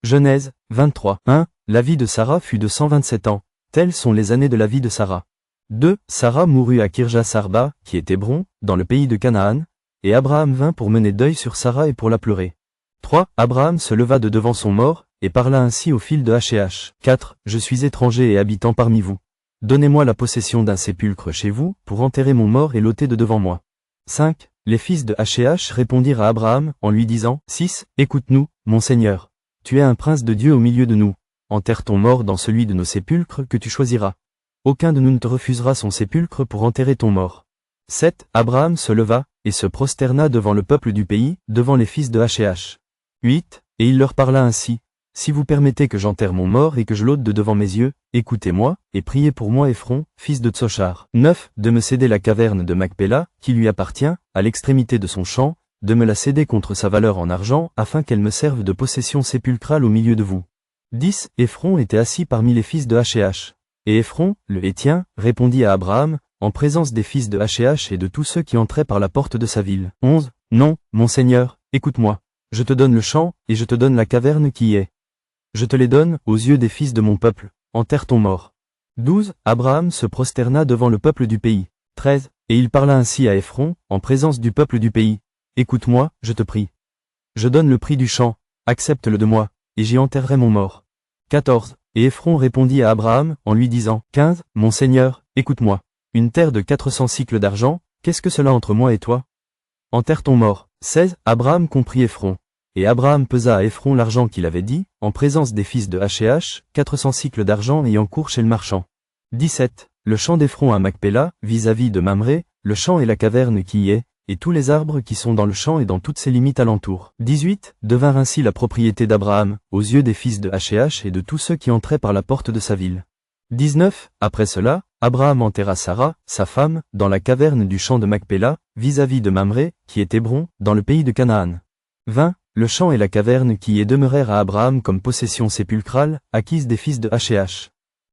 Genèse 23. 1. La vie de Sarah fut de 127 ans. Telles sont les années de la vie de Sarah. 2. Sarah mourut à Kirjath-Arba, qui est Hébron, dans le pays de Canaan, et Abraham vint pour mener deuil sur Sarah et pour la pleurer. 3. Abraham se leva de devant son mort, et parla ainsi au fils de H&H. 4. Je suis étranger et habitant parmi vous. Donnez-moi la possession d'un sépulcre chez vous, pour enterrer mon mort et l'ôter de devant moi. 5. Les fils de H&H répondirent à Abraham, en lui disant, 6. Écoute-nous, mon Seigneur. Tu es un prince de Dieu au milieu de nous. Enterre ton mort dans celui de nos sépulcres que tu choisiras. Aucun de nous ne te refusera son sépulcre pour enterrer ton mort. 7. Abraham se leva, et se prosterna devant le peuple du pays, devant les fils de H&H. 8. Et il leur parla ainsi. Si vous permettez que j'enterre mon mort et que je l'ôte de devant mes yeux, écoutez-moi, et priez pour moi Ephron, fils de Tsochar. 9. De me céder la caverne de Macpéla, qui lui appartient, à l'extrémité de son champ, de me la céder contre sa valeur en argent, afin qu'elle me serve de possession sépulcrale au milieu de vous. 10. Ephron était assis parmi les fils de H&H. Et Ephron, le Héthien, répondit à Abraham, en présence des fils de H&H et de tous ceux qui entraient par la porte de sa ville. 11. Non, mon Seigneur, écoute-moi. Je te donne le champ, et je te donne la caverne qui y est. Je te les donne, aux yeux des fils de mon peuple, enterre ton mort. 12. Abraham se prosterna devant le peuple du pays. 13. Et il parla ainsi à Ephron, en présence du peuple du pays. Écoute-moi, je te prie. Je donne le prix du champ, accepte-le de moi, et j'y enterrerai mon mort. 14. Et Ephron répondit à Abraham, en lui disant, 15. Mon Seigneur, écoute-moi. Une terre de 400 cycles d'argent, qu'est-ce que cela entre moi et toi? Enterre ton mort. 16. Abraham comprit Ephron. Et Abraham pesa à Ephron l'argent qu'il avait dit, en présence des fils de H&H, 400 cycles d'argent et en cours chez le marchand. 17. Le champ d'Ephron à Macpéla, vis-à-vis de Mamré, le champ et la caverne qui y est, et tous les arbres qui sont dans le champ et dans toutes ses limites alentour. 18. Devinrent ainsi la propriété d'Abraham, aux yeux des fils de H&H et de tous ceux qui entraient par la porte de sa ville. 19. Après cela, Abraham enterra Sarah, sa femme, dans la caverne du champ de Macpéla, vis-à-vis de Mamré, qui est Hébron, dans le pays de Canaan. 20. Le champ et la caverne qui y demeurèrent à Abraham comme possession sépulcrale, acquise des fils de H&H.